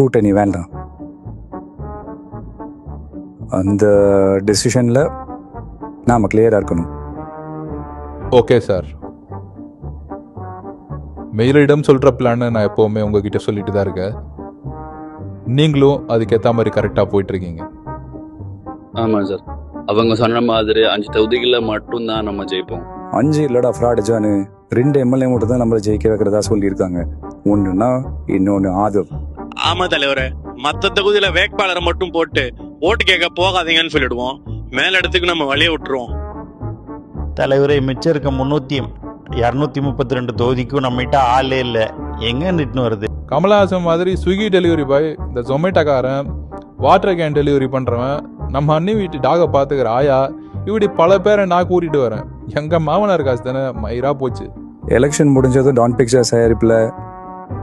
கூட்டணி வேண்டாம். அந்த டெசிஷனில் நாம் கிளியராக இருக்கணும். ஓகே சார், மேலிடம் சொல்கிற பிளான்னு நான் எப்போவுமே உங்ககிட்ட சொல்லிட்டு தான் இருக்கேன். நீங்களும் அதுக்கேற்ற மாதிரி கரெக்டாக போயிட்டுருக்கீங்க. ஆமாம் சார், அவங்க சொன்ன மாதிரி 5 தொகுதிகளில் மட்டும்தான் நம்ம ஜெயிப்போம். 5 இல்லடா ஃப்ராடு ஜானு, 2 எம்எல்ஏ மட்டும் தான் நம்மளை ஜெயிக்க வைக்கிறதா சொல்லியிருக்காங்க. ஒன்றுனா இன்னொன்று ஆதவ். ஆமா தலைவரே, மற்ற தொகுதியில வேட்பாளரை மட்டும் போட்டு ஓட்டு கேட்க போகாதீங்கன்னு சொல்லிடுவோம். மேலிடத்துக்கு நம்ம வழியை விட்டுருவோம். தலைவரை மிச்சம் இருக்க 232 தொகுதிக்கும் நம்மகிட்ட ஆளே இல்லை, எங்க நிட்டுன்னு வருது? கமலஹாசன் மாதிரி ஸ்விக்கி டெலிவரி பாய், இந்த ஜொமேட்டோக்காரன், வாட்டர் கேன் டெலிவரி பண்ணுறவன், நம்ம அண்ணி வீட்டு டாகை பார்த்துக்கிற ஆயா, இப்படி பல பேரை நான் கூட்டிகிட்டு வரேன். எங்கள் மாமனார் காசு தானே மயிரா போச்சு. எலெக்ஷன் முடிஞ்சதும் டான் பிக்சர்ஸ் தயாரிப்பில்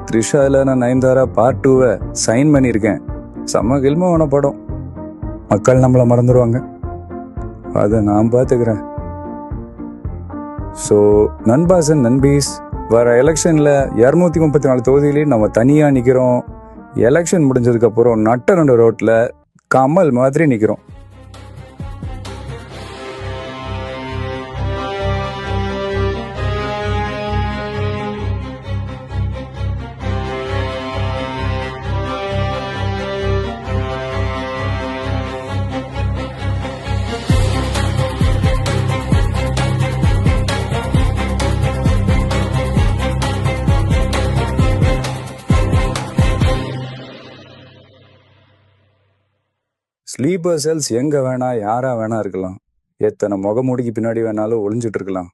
த்ரிஷாவில் நான் நயன்தாரா பார்ட் 2 சைன் பண்ணியிருக்கேன். செம்ம கில்மான படம். மக்கள் நம்மளை மறந்துடுவாங்க, அதை நான் பார்த்துக்கிறேன். ஸோ நண்பாஸ் அண்ட் நண்பீஸ், வர எலெக்ஷனில் 234 தொகுதியிலையும் நம்ம தனியாக நிற்கிறோம். எலெக்ஷன் முடிஞ்சதுக்கப்புறம் நட்ட ரோட்டில் கமல் மாதிரி நிற்கிறோம். ஸ்லீப்பர் செல்ஸ் எங்கே வேணா யாரா வேணா இருக்கலாம். எத்தனை முகமூடிக்கு பின்னாடி வேணாலும் ஒளிஞ்சிட்டு இருக்கலாம்.